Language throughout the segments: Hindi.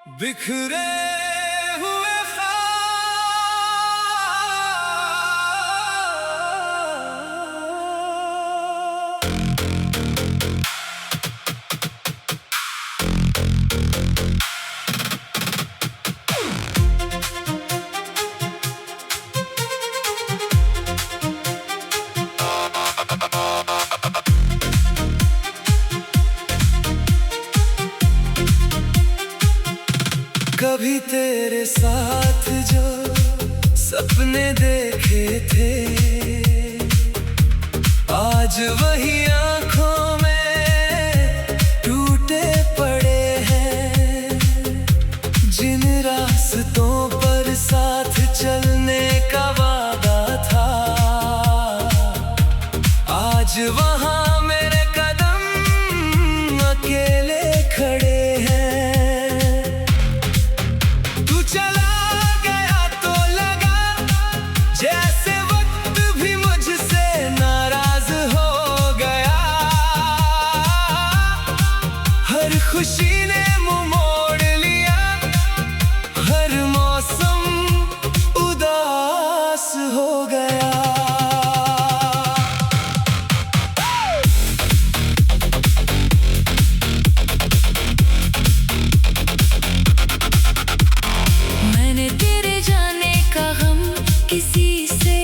बिखरे हुए कभी तेरे साथ जो सपने देखे थे, आज वही आंखों में टूटे पड़े हैं। जिन रास्तों पर साथ चलने का वादा था, आज वहां मेरे कदम अकेले खड़े हैं। खुशी ने मुंह मोड़ लिया, हर मौसम उदास हो गया। मैंने तेरे जाने का गम किसी से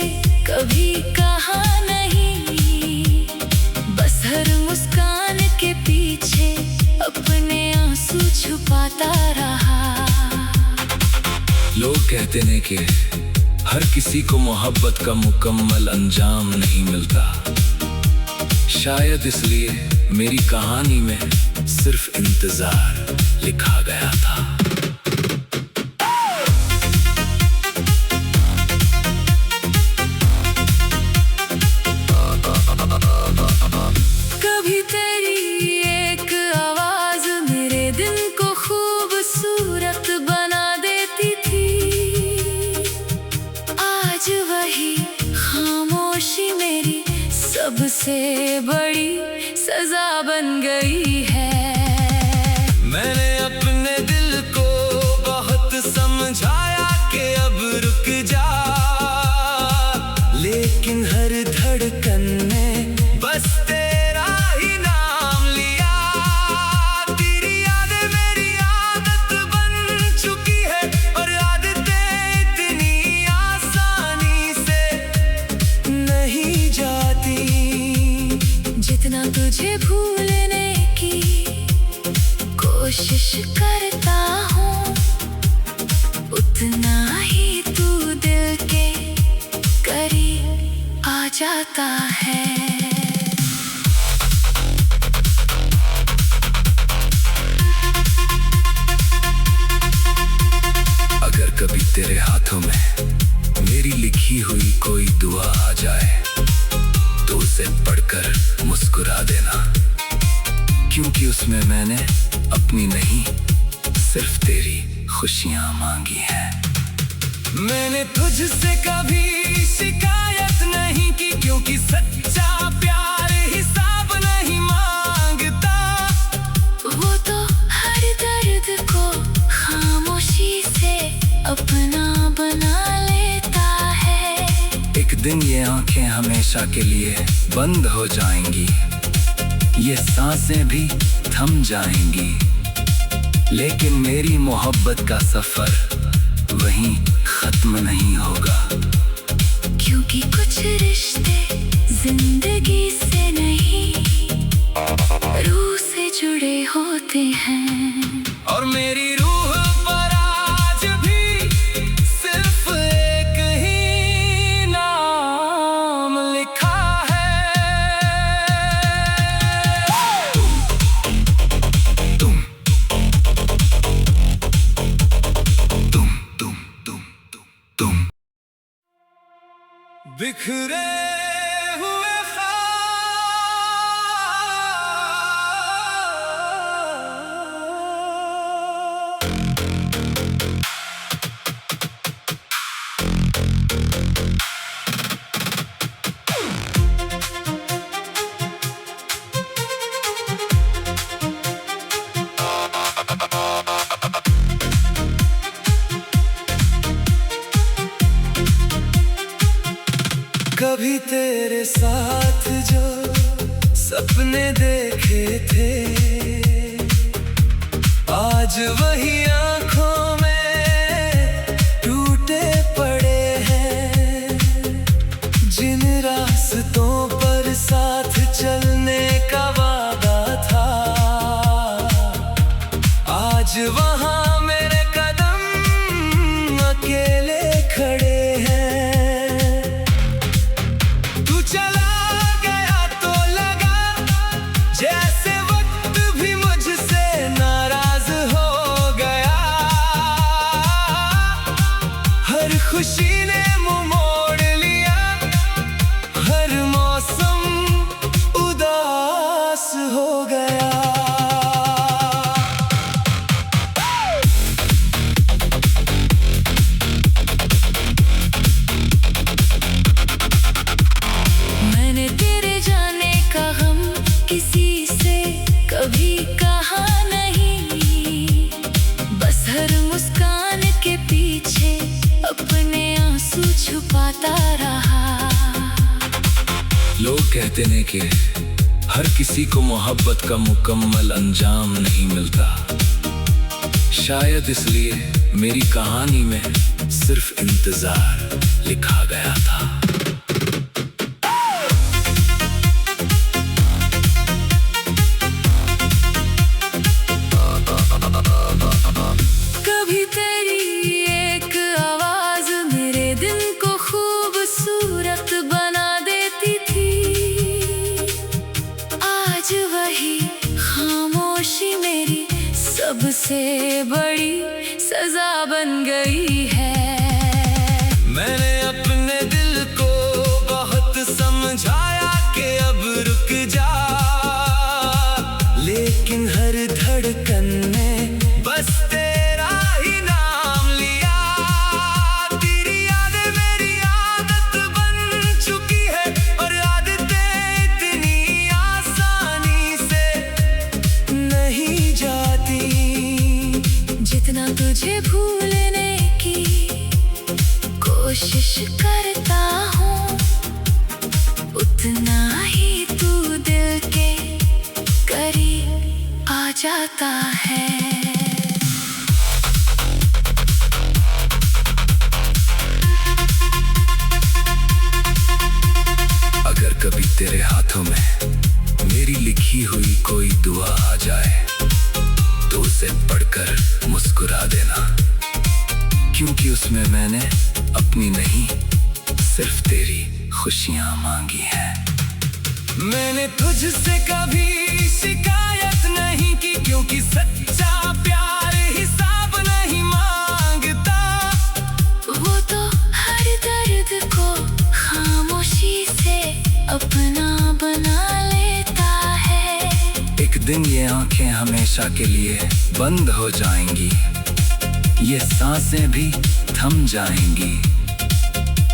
कभी कहा नहीं, बस हर मुस्कान के पीछे अपने आंसू छुपाता रहा। लोग कहते हैं कि हर किसी को मोहब्बत का मुकम्मल अंजाम नहीं मिलता। शायद इसलिए मेरी कहानी में सिर्फ इंतजार लिखा गया था। कभी तेरी एक आवाज मेरे दिल को खूबसूरत बना देती थी, आज वही खामोशी मेरी सबसे बड़ी सजा बन गई है। मैंने अपने दिल को बहुत समझाया कि अब रुक जा, लेकिन हर धड़कन ने बस तेरा ही नाम लिया। तेरी यादें मेरी आदत बन चुकी है, और आदतें इतनी आसानी से नहीं जाती। जितना तुझे भूलने की कोशिश करता हूँ, उतना ही तू दिल के करीब आ जाता है। अगर कभी तेरे हाथों में मेरी लिखी हुई कोई दुआ आ जाए, तो उसे पढ़कर मुस्कुरा देना, क्योंकि उसमें मैंने अपनी नहीं, सिर्फ तेरी खुशियां मांगी हैं। मैंने तुझसे कभी शिकायत नहीं की, क्योंकि सच्चा प्यार हिसाब नहीं मांगता। वो तो हर दर्द को खामोशी से अपना बना लेता है। एक दिन ये आंखें हमेशा के लिए बंद हो जाएंगी, ये सांसें भी थम जाएंगी, लेकिन मेरी मोहब्बत का सफर वहीं खत्म नहीं होगा। क्योंकि कुछ रिश्ते जिंदगी से नहीं, रूह से जुड़े होते हैं। और मेरी रूह पर आज भी सिर्फ एक ही नाम लिखा है। तुम तुम तुम तुम तुम तुम बिखरे हुए तेरे साथ जो सपने देखे थे, आज वही आंखों में टूटे पड़े हैं। जिन रास्तों पर साथ चलने का वादा था, आज वहां मेरे कदम अकेले खड़े हैं। तू चला गया तो लगा जैसे वक्त भी मुझसे नाराज हो गया। हर खुशी ने मुंह मोड़ लिया, हर मौसम उदास हो गया। मैंने तेरे जाने का गम किसी से कभी कहा नहीं, बस हर मुस्कान के पीछे अपने आंसू छुपाता रहा। लोग कहते हैं कि हर किसी को मोहब्बत का मुकम्मल अंजाम नहीं मिलता। शायद इसलिए मेरी कहानी में सिर्फ इंतजार लिखा गया था। कभी तेरी एक आवाज मेरे दिल को खूबसूरत बना देती थी। आज वही खामोशी मेरी सबसे बड़ी सजा बन गई है। मैंने अपने दिल को बहुत समझाया कि अब रुक जा, लेकिन हर धड़कन ने बस तेरा ही नाम लिया। तेरी यादें मेरी आदत बन चुकी है, और आदतें इतनी आसानी से नहीं जाती। जितना तुझे भूलने की कोशिश करता हूँ, उतना ही तू दिल के करीब आ जाता है। अगर कभी तेरे हाथों में मेरी लिखी हुई कोई दुआ आ जाए, तो उसे पढ़कर मुस्कुरा देना, क्योंकि उसमें मैंने अपनी नहीं सिर्फ तेरी खुशियां मांगी हैं। मैंने तुझसे कभी शिकायत नहीं की, क्योंकि सच्चा प्यार हिसाब नहीं मांगता। वो तो हर दर्द को खामोशी से अपना बना लेता है। एक दिन ये आंखें हमेशा के लिए बंद हो जाएंगी, ये सांसें भी थम जाएंगी,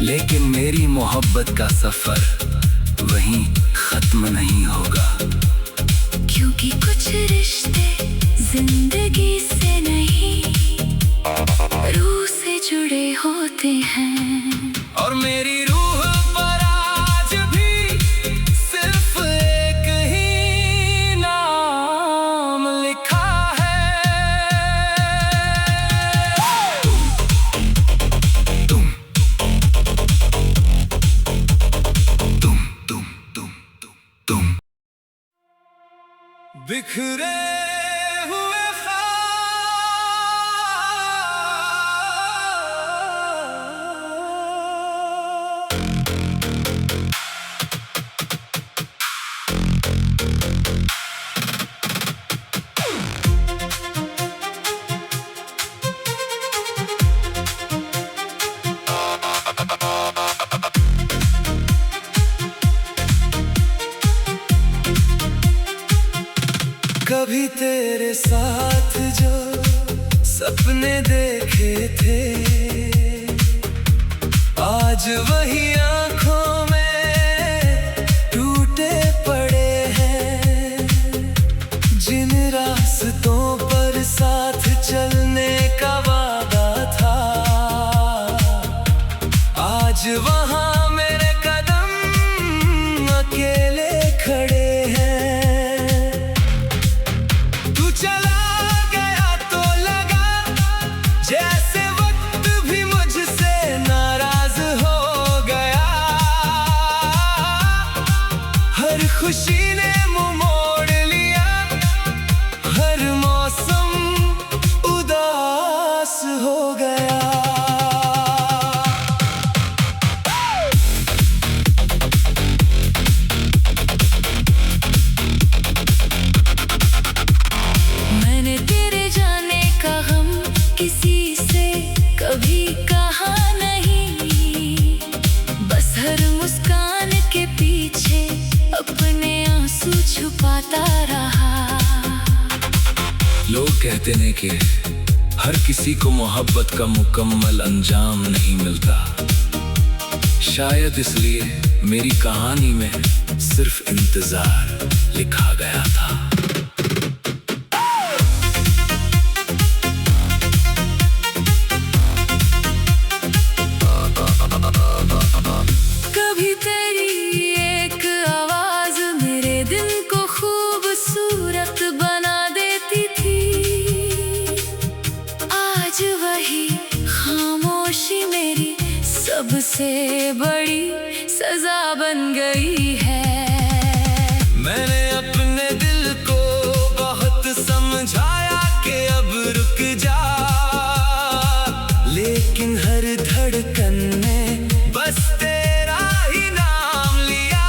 लेकिन मेरी मोहब्बत का सफर वहीं खत्म नहीं होगा। क्योंकि कुछ रिश्ते जिंदगी से नहीं, रूह से जुड़े होते हैं। और मेरी रूह पर आज भी सिर्फ एक ही नाम लिखा है। तुम तुम तुम तुम तुम तुम बिखरे हुए कभी तेरे साथ जो सपने देखे थे, आज वही आंखों में टूटे पड़े हैं। जिन रास्तों पर साथ चलने का वादा था, आज वहां मेरे कदम छुपाता रहा। लोग कहते हैं कि हर किसी को मोहब्बत का मुकम्मल अंजाम नहीं मिलता। शायद इसलिए मेरी कहानी में सिर्फ इंतजार लिखा गया था। कभी तेरी एक आवाज मेरे दिन को खूबसूरत बना देती थी। आज वही खामोशी मेरी सबसे बड़ी सजा बन गई है। मैंने अपने दिल को बहुत समझाया कि अब रुक जा, लेकिन हर धड़कन में बस तेरा ही नाम लिया।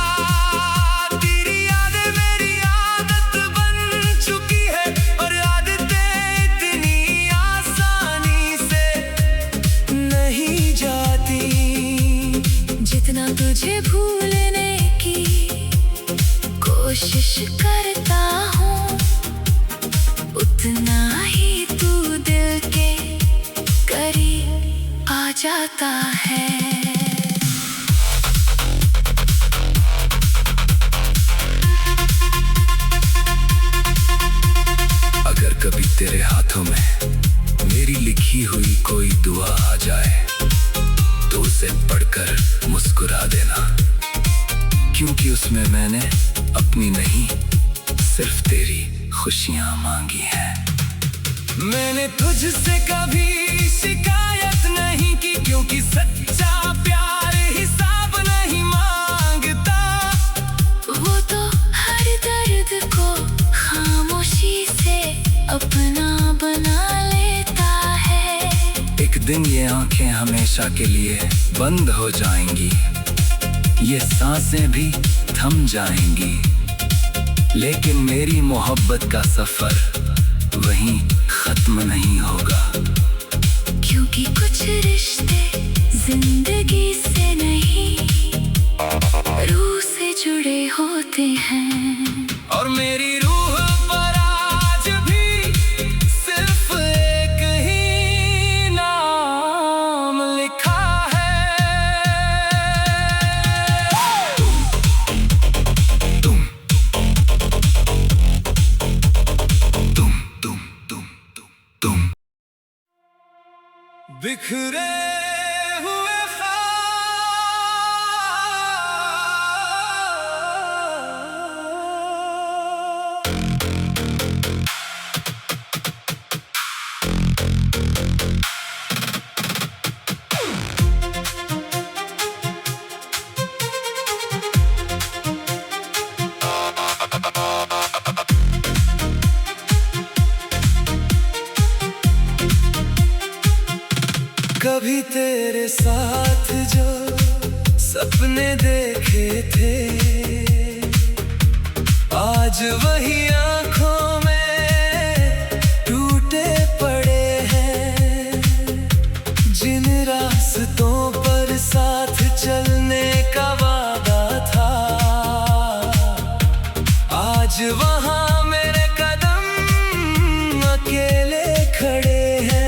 तेरी यादें मेरी आदत बन चुकी है, और आदतें इतनी आसानी से नहीं जाती। जितना तुझे भूलने की कोशिश करता हूँ, उतना ही तू दिल के करीब आ जाता है। अगर कभी तेरे हाथों में मेरी लिखी हुई कोई दुआ आ जाए तो उसे पढ़कर मुस्कुरा देना, क्योंकि उसमें मैंने अपनी नहीं सिर्फ तेरी खुशियां मांगी हैं। मैंने तुझसे कभी शिकायत नहीं की, क्योंकि सच्चा प्यार हिसाब नहीं मांगता। वो तो हर दर्द को खामोशी से अपना बना लेता है। एक दिन ये आंखें हमेशा के लिए बंद हो जाएंगी, ये सांसें भी थम जाएंगी, लेकिन मेरी मोहब्बत का सफर वहीं खत्म नहीं होगा। क्योंकि कुछ रिश्ते जिंदगी से नहीं, रूह से जुड़े होते हैं। और मेरी रूह पर आज भी सिर्फ एक ही नाम लिखा है। तुम तुम तुम तुम तुम तुम बिखरे हुए कभी तेरे साथ जो सपने देखे थे, आज वही आंखों में टूटे पड़े हैं। जिन रास्तों पर साथ चलने का वादा था, आज वहां मेरे कदम अकेले खड़े हैं।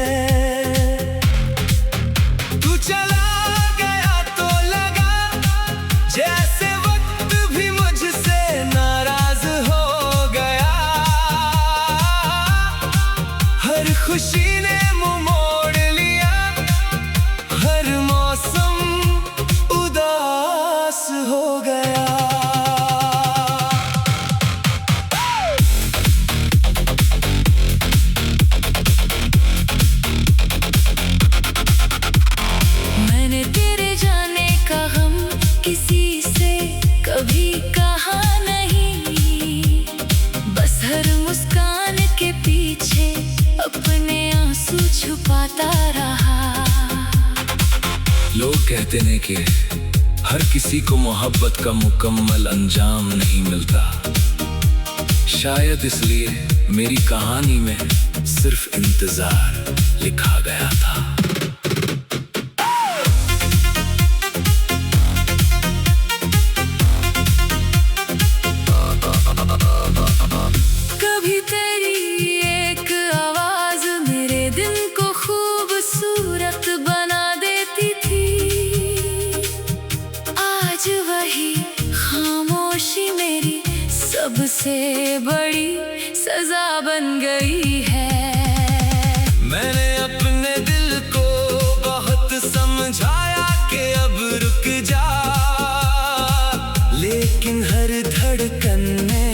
खुशी ने मुंह मोड़ लिया, हर मौसम उदास हो गया। मैंने तेरे जाने का गम किसी से कभी कहा नहीं, बस हर मुस्कान के पीछे अपने आंसू छुपाता रहा। लोग कहते हैं कि हर किसी को मोहब्बत का मुकम्मल अंजाम नहीं मिलता। शायद इसलिए मेरी कहानी में सिर्फ इंतजार लिखा गया था। सबसे बड़ी सजा बन गई है। मैंने अपने दिल को बहुत समझाया कि अब रुक जा, लेकिन हर धड़कन ने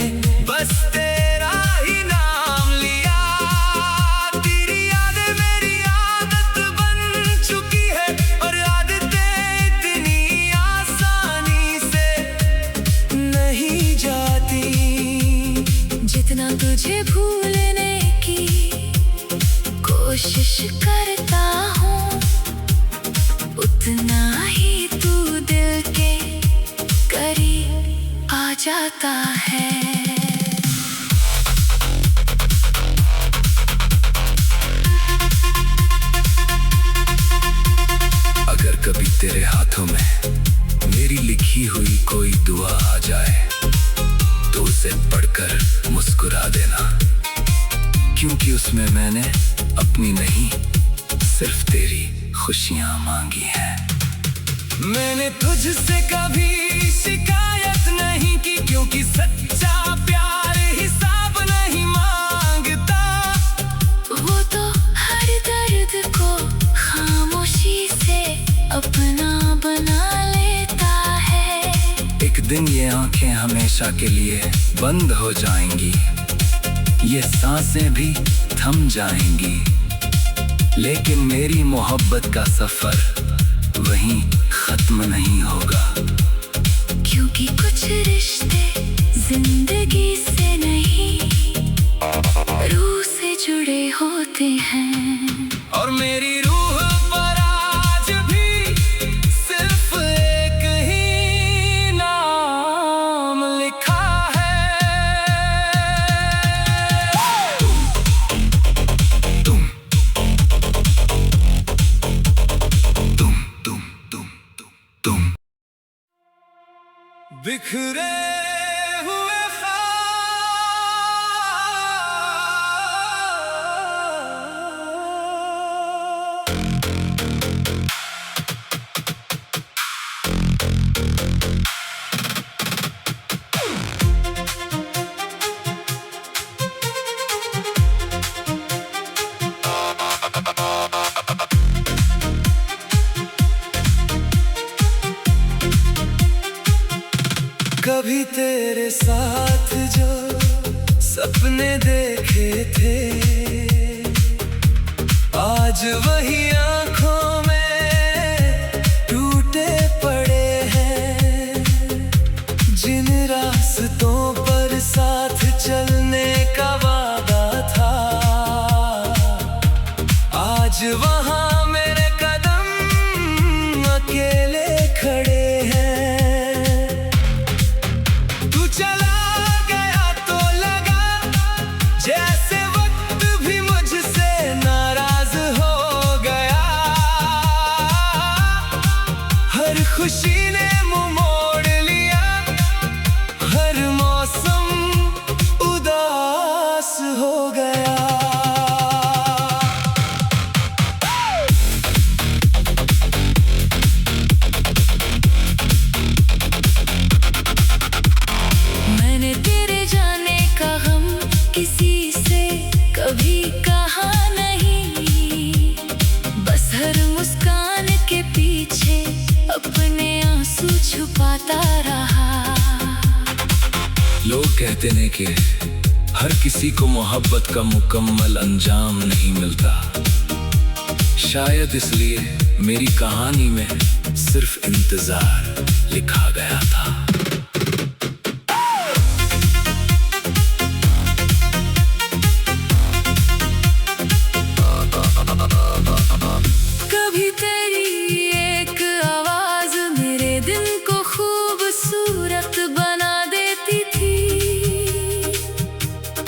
बस तेरा ही नाम लिया। तेरी यादें मेरी आदत बन चुकी है, और आदतें इतनी आसानी से नहीं जाती। जितना तुझे भूलने की कोशिश करता हूँ, उतना ही तू दिल के करीब आ जाता है। अगर कभी तेरे हाथों में मेरी लिखी हुई कोई दुआ आ जाए, तो उसे पढ़कर मुस्कुरा देना, क्योंकि उसमें मैंने अपनी नहीं, सिर्फ तेरी खुशियां मांगी हैं। मैंने तुझसे कभी शिकायत नहीं की, क्योंकि सच्चा प्यार हिसाब नहीं मांगता। वो तो हर दर्द को खामोशी से अपना बना लेता है। एक दिन ये आंखें हमेशा के लिए बंद हो जाएंगी, ये सांसें भी थम जाएंगी, लेकिन मेरी मोहब्बत का सफर वहीं खत्म नहीं होगा। क्योंकि कुछ रिश्ते जिंदगी से नहीं, रूह से जुड़े होते हैं। और मेरी रूह पर आज भी सिर्फ एक ही नाम लिखा है। तुम बिखरे हुए कभी तेरे साथ जो सपने देखे थे, आज वही आंखों में टूटे पड़े हैं। जिन रास्तों पर साथ चलने का वादा था, आज वहां मेरे कदम अकेले खड़े हैं। खुशी ने मुंह मोड़ लिया, हर मौसम उदास हो गया। मैंने तेरे जाने का गम किसी से कभी कहा नहीं, बस हर मुस्कान के पीछे अपने आंसू छुपाता रहा। लोग कहते हैं कि हर किसी को मोहब्बत का मुकम्मल अंजाम नहीं मिलता। शायद इसलिए मेरी कहानी में सिर्फ इंतजार लिखा गया था। कभी तेरी एक आवाज मेरे दिल को खूबसूरत बना देती थी।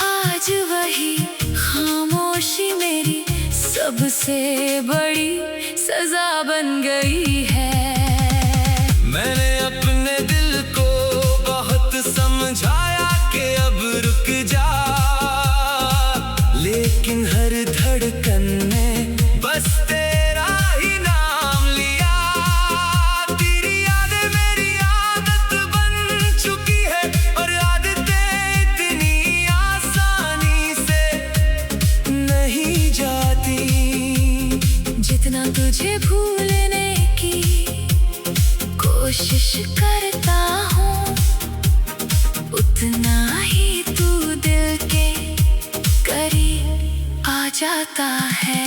आज वही खामोशी मेरी सबसे बड़ी सजा बन गई है। मैंने अपने दिल को बहुत समझाया कि अब रुक जा, लेकिन हर धड़कन ने बस तेरा ही नाम लिया। तेरी यादें मेरी आदत बन चुकी है, और आदतें इतनी जितना तुझे भूलने की कोशिश करता हूँ, उतना ही तू दिल के करीब आ जाता है।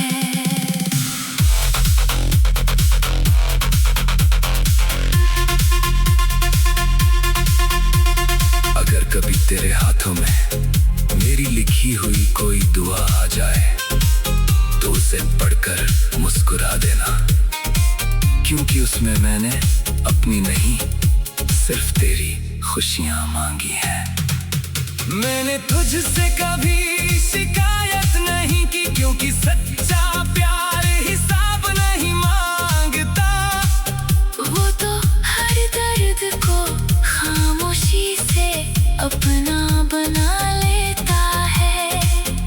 अगर कभी तेरे हाथों में मेरी लिखी हुई कोई दुआ आ जाए तो उसे पढ़कर मुस्कुरा देना, क्योंकि उसमें मैंने अपनी नहीं सिर्फ तेरी खुशियां मांगी हैं। मैंने तुझसे कभी शिकायत नहीं की, क्योंकि सच्चा प्यार हिसाब नहीं मांगता। वो तो हर दर्द को खामोशी से अपना बना लेता है।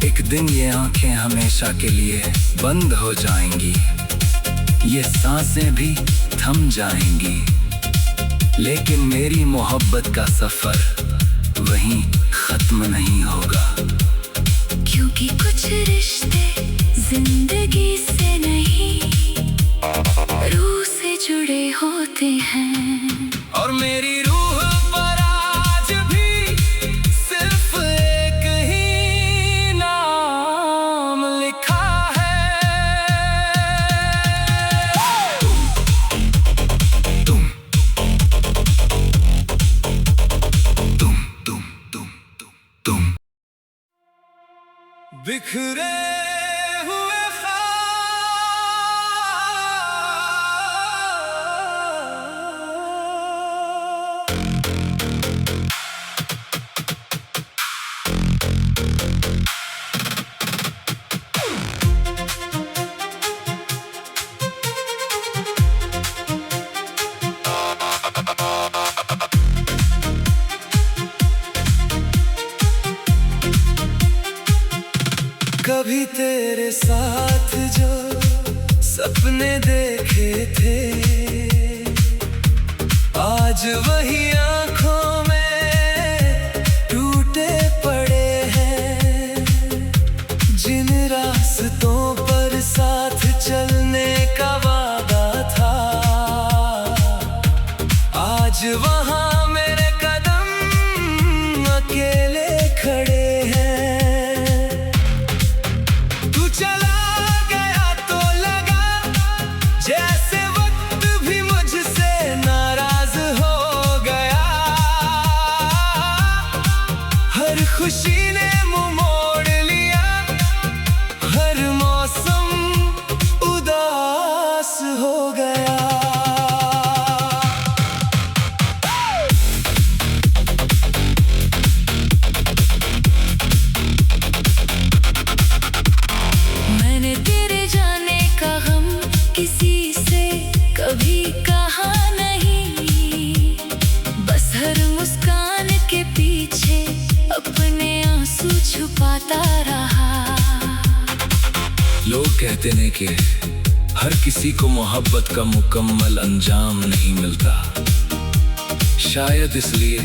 एक दिन ये आंखें हमेशा के लिए बंद हो जाएंगी, ये सांसें भी थम जाएंगी, लेकिन मेरी मोहब्बत का सफर वहीं खत्म नहीं होगा। क्योंकि कुछ रिश्ते जिंदगी से नहीं, रूह से जुड़े होते हैं। और मेरी रूह पर आज भी सिर्फ एक ही नाम लिखा है। तुम तुम तुम तुम तुम तुम बिखरे हुए कभी तेरे साथ जो सपने देखे थे, आज वही आंखों में टूटे पड़े हैं। जिन रास्तों पर साथ चलने का वादा था, आज वहां मेरे कदम अकेले खड़े हैं। खुशी ने मुंह मोड़ लिया, हर मौसम उदास हो गया। मैंने तेरे जाने का गम किसी से कभी कहा नहीं, बस हर मुस्कान के पीछे अपने आंसू छुपाता रहा। लोग कहते हैं कि हर किसी को मोहब्बत का मुकम्मल अंजाम नहीं मिलता, शायद इसलिए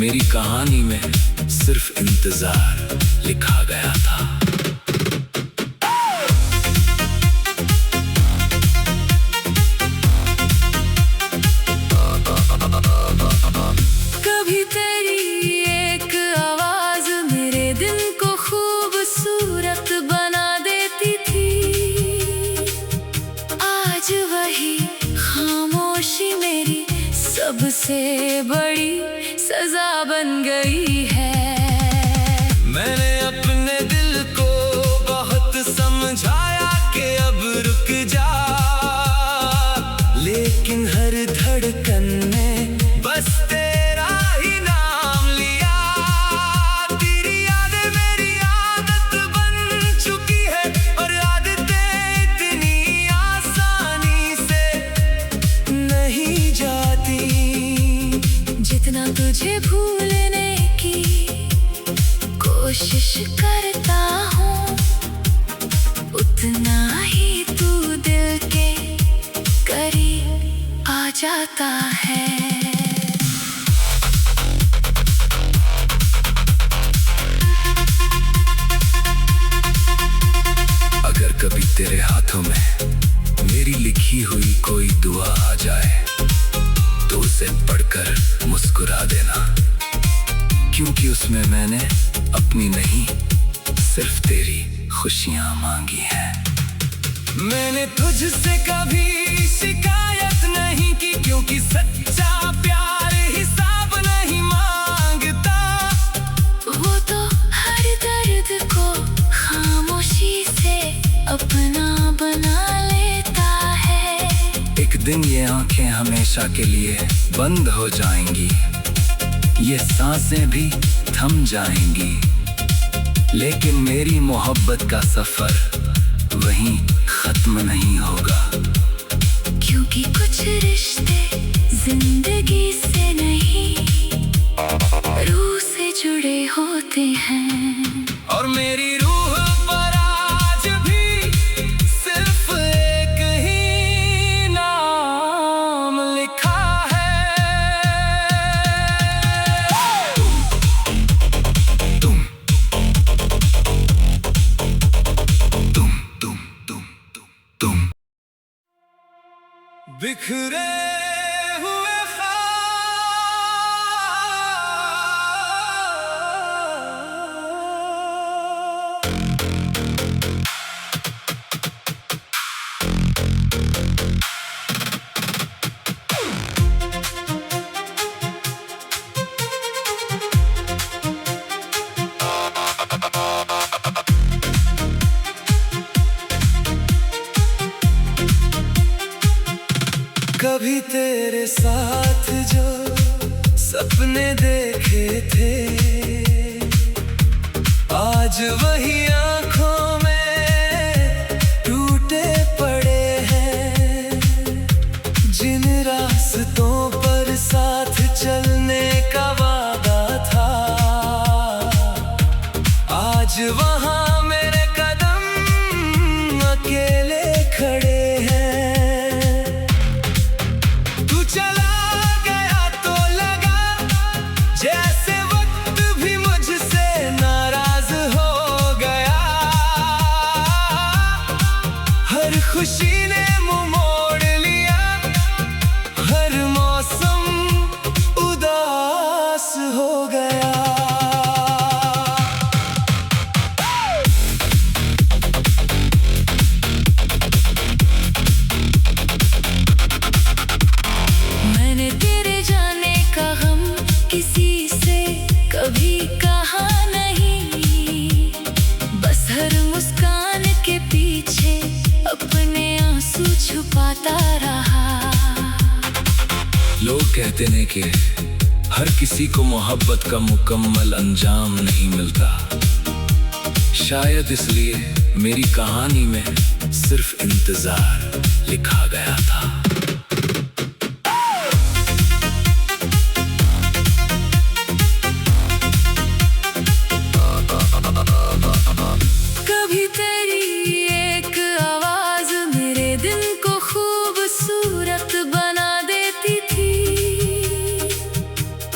मेरी कहानी में सिर्फ इंतजार लिखा गया था। कभी तेरी एक आवाज मेरे दिन को खूबसूरत बना देती थी, आज वही खामोशी मेरी सबसे बड़ी सजा बन गई है। मैंने अपने दिल को बहुत समझाया कि अब रुक जा, लेकिन हर धड़कन में बस तेरा ही नाम लिया। तेरी यादें मेरी आदत बन चुकी है, और आदतें इतनी आसानी से नहीं जाती। जितना तुझे भूलने की कोशिश करता हूँ, उतना ही तू दिल के करीब आ जाता है। अगर कभी तेरे हाथों में मेरी लिखी हुई कोई दुआ आ जाए तो उसे पढ़कर मुस्कुरा देना, क्योंकि उसमें मैंने अपनी नहीं सिर्फ तेरी खुशियां मांगी हैं। मैंने तुझसे कभी शिकायत नहीं की, क्योंकि सच्चा प्यार हिसाब नहीं मांगता। वो तो हर दर्द को खामोशी से अपना बना लेता है। एक दिन ये आंखें हमेशा के लिए बंद हो जाएंगी, ये सांसें भी थम जाएंगी, लेकिन मेरी मोहब्बत का सफर वहीं खत्म नहीं होगा। क्योंकि कुछ रिश्ते जिंदगी से नहीं रूह से जुड़े होते हैं। और मेरी रूह पर आज भी सिर्फ एक ही नाम लिखा है, तुम तुम तुम तुम तुम तुम बिखरे हुए कभी तेरे साथ जो सपने देखे थे, आज वही आंखों में टूटे पड़े हैं। जिन रास्तों पर साथ चलने का वादा था, आज वहां मेरे कदम अकेले खड़े हैं। खुशी ने मुंह मोड़ लिया, हर मौसम उदास हो गया। मैंने तेरे जाने का गम किसी से कभी कहा नहीं, बस हर मुस्कान के पीछे अपने आंसू छुपाता रहा। लोग कहते हैं कि हर किसी को मोहब्बत का मुकम्मल अंजाम नहीं मिलता, शायद इसलिए मेरी कहानी में सिर्फ इंतजार लिखा गया था। कभी तेरी एक आवाज मेरे दिन को खूबसूरत बना देती थी,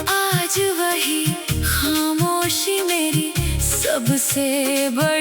आज वही खामोशी मेरी सबसे बड़ी